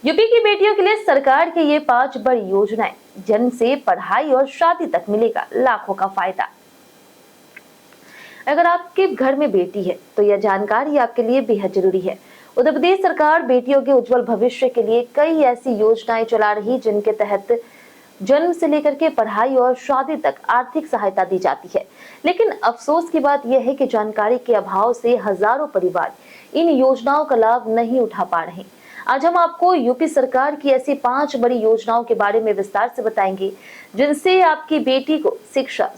UP की बेटियों के लिए सरकार की ये 5 बड़ी योजनाएं, जिनसे पढ़ाई और शादी तक मिलेगा लाखों का फायदा। अगर आपके घर में बेटी है तो यह जानकारी आपके लिए बेहद जरूरी है। उत्तर प्रदेश सरकार बेटियों के उज्जवल भविष्य के लिए कई ऐसी योजनाएं चला रही, जिनके तहत जन्म से लेकर के पढ़ाई और शादी तक आर्थिक सहायता दी जाती है। लेकिन अफसोस की बात यह है कि जानकारी के अभाव से हजारों परिवार इन योजनाओं का लाभ नहीं उठा पा रहे। आज हम आपको यूपी सरकार की ऐसी 5 बड़ी योजनाओं के बारे में विस्तार से बताएंगे, जिनसे आपकी बेटी को शिक्षा,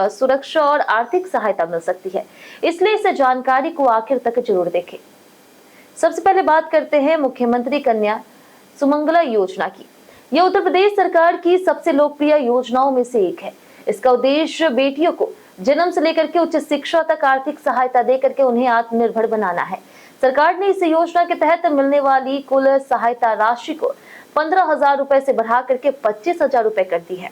सुरक्षा और आर्थिक सहायता मिल सकती है। इसलिए इस जानकारी को आखिर तक जरूर देखें। सबसे पहले बात करते हैं मुख्यमंत्री कन्या सुमंगला योजना की। यह उत्तर प्रदेश सरकार की सबसे लोकप्रिय योजनाओं में से एक है। इसका उद्देश्य बेटियों को जन्म से लेकर के उच्च शिक्षा तक आर्थिक सहायता देकर के उन्हें आत्मनिर्भर बनाना है। सरकार ने इस योजना के तहत मिलने वाली कुल सहायता राशि को 15,000 रुपए से बढ़ा करके 25,000 रुपए कर दी है।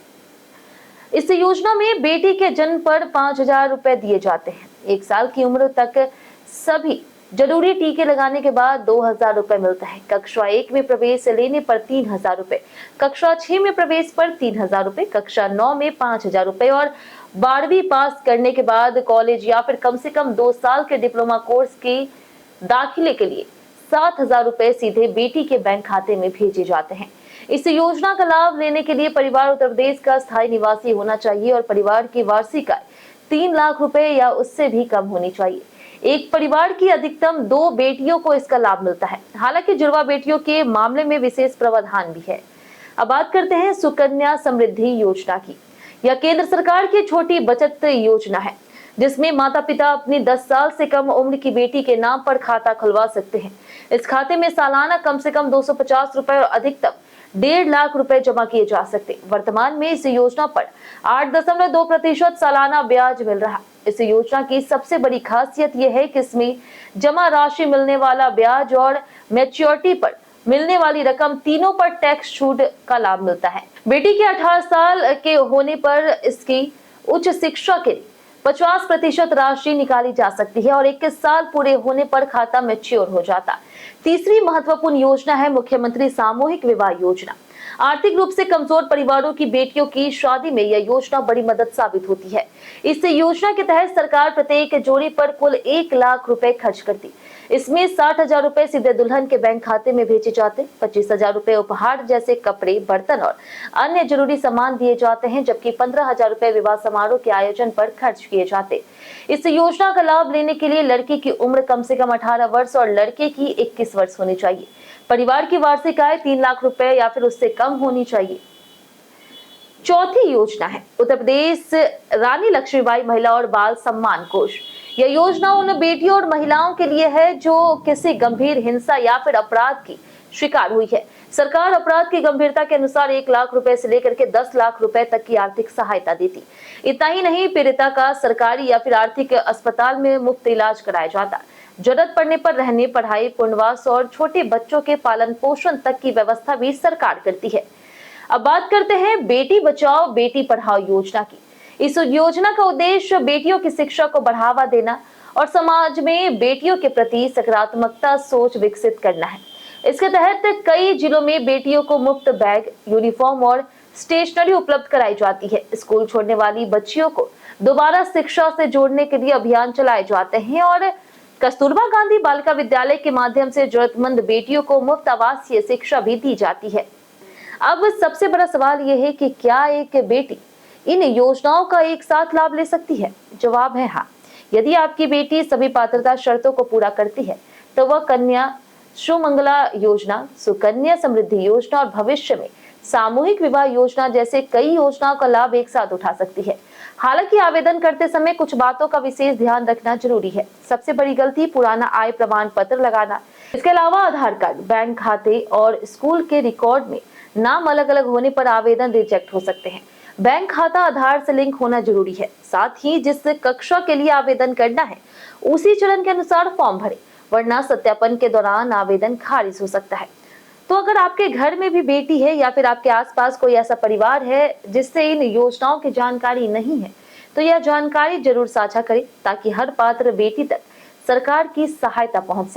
इस योजना में बेटी के जन्म पर 5,000 रुपए दिए जाते हैं। 1 साल की उम्र तक सभी जरूरी टीके लगाने के बाद 2,000 रुपए मिलता है। कक्षा 1 में प्रवेश लेने पर 3,000 रुपए, कक्षा 6 में प्रवेश पर 3,000 रुपए, कक्षा 9 में 5,000 रुपए और 12वीं पास करने के बाद कॉलेज या फिर कम से कम 2 साल के डिप्लोमा कोर्स की दाखिले के लिए 7,000 रुपए सीधे बेटी के बैंक खाते में भेजे जाते हैं। इस योजना का लाभ लेने के लिए परिवार उत्तर प्रदेश का स्थायी निवासी होना चाहिए और परिवार की वार्षिक आय 3 लाख रुपए या उससे भी कम होनी चाहिए। एक परिवार की अधिकतम 2 बेटियों को इसका लाभ मिलता है। हालांकि जुड़वा बेटियों के मामले में विशेष प्रावधान भी है। अब बात करते हैं सुकन्या समृद्धि योजना की। यह केंद्र सरकार की छोटी बचत योजना है, जिसमें माता पिता अपनी 10 साल से कम उम्र की बेटी के नाम पर खाता खुलवा सकते हैं। इस खाते में सालाना कम से कम 250 रुपए और अधिकतम 1.5 लाख रुपए जमा किए जा सकते। वर्तमान में इस योजना पर 8.2% सालाना ब्याज मिल रहा। इस योजना की सबसे बड़ी खासियत यह है कि इसमें जमा राशि, मिलने वाला ब्याज और मैच्योरिटी पर मिलने वाली रकम, तीनों पर टैक्स छूट का लाभ मिलता है। बेटी के 18 साल के होने पर इसकी उच्च शिक्षा के लिए 50% राशि निकाली जा सकती है और 21 साल पूरे होने पर खाता मैच्योर हो जाता। तीसरी महत्वपूर्ण योजना है मुख्यमंत्री सामूहिक विवाह योजना। आर्थिक रूप से कमजोर परिवारों की बेटियों की शादी में यह योजना बड़ी मदद साबित होती है। इस योजना के तहत सरकार प्रत्येक जोड़ी पर कुल 1 लाख रुपए खर्च करती। इसमें 60,000 रुपए सीधे दुल्हन के बैंक खाते में भेजे जाते, 25,000 रुपए उपहार जैसे कपड़े, बर्तन और अन्य जरूरी सामान दिए जाते हैं, जबकि 15,000 रुपए विवाह समारोह के आयोजन पर खर्च किए जाते। इस योजना का लाभ लेने के लिए लड़की की उम्र कम से कम 18 वर्ष और लड़के की 21 वर्ष होनी चाहिए। परिवार की वार्षिक आय 3 लाख रुपए या फिर उससे कम होनी चाहिए। चौथी योजना है उत्तर प्रदेश रानी लक्ष्मीबाई महिला और बाल सम्मान कोष। यह योजना उन बेटियों और महिलाओं के लिए है जो किसी गंभीर हिंसा या फिर अपराध की शिकार हुई है। सरकार अपराध की गंभीरता के अनुसार 1 लाख रुपए से लेकर के 10 लाख रुपए तक की आर्थिक सहायता देती। इतना ही नहीं, पीड़िता का सरकारी या फिर आर्थिक अस्पताल में मुफ्त इलाज कराया जाता। जरूरत पड़ने पर रहने, पढ़ाई, पुनर्वास और छोटे बच्चों के पालन पोषण तक की व्यवस्था भी सरकार करती है। अब बात करते हैं बेटी बचाओ बेटी पढ़ाओ योजना की। इस योजना का उद्देश्य बेटियों की शिक्षा को बढ़ावा देना और समाज में बेटियों के प्रति सकारात्मकता सोच विकसित करना है। इसके तहत कई जिलों में बेटियों को मुफ्त बैग, यूनिफॉर्म और स्टेशनरी उपलब्ध कराई जाती है। स्कूल छोड़ने वाली बच्चियों को दोबारा शिक्षा से जोड़ने के लिए अभियान चलाए जाते हैं और कस्तूरबा गांधी बालिका विद्यालय के माध्यम से जरूरतमंद बेटियों को मुफ्त आवासीय शिक्षा भी दी जाती है। अब सबसे बड़ा सवाल यह है कि क्या एक बेटी इन योजनाओं का एक साथ लाभ ले सकती है? जवाब है हाँ। यदि आपकी बेटी सभी पात्रता शर्तों को पूरा करती है तो वह कन्या सुमंगला योजना, सुकन्या समृद्धि योजना और भविष्य में सामूहिक विवाह योजना जैसे कई योजनाओं का लाभ एक साथ उठा सकती है। हालांकि आवेदन करते समय कुछ बातों का विशेष ध्यान रखना जरूरी है। सबसे बड़ी गलती पुराना आय प्रमाण पत्र लगाना। इसके अलावा आधार कार्ड, बैंक खाते और स्कूल के रिकॉर्ड में नाम अलग अलग होने पर आवेदन रिजेक्ट हो सकते हैं। बैंक खाता आधार से लिंक होना जरूरी है। साथ ही जिस कक्षा के लिए आवेदन करना है उसी चरण के अनुसार फॉर्म भरें, वरना सत्यापन के दौरान आवेदन खारिज हो सकता है। तो अगर आपके घर में भी बेटी है या फिर आपके आसपास कोई ऐसा परिवार है जिससे इन योजनाओं की जानकारी नहीं है, तो यह जानकारी जरूर साझा करें ताकि हर पात्र बेटी तक सरकार की सहायता पहुंच सके।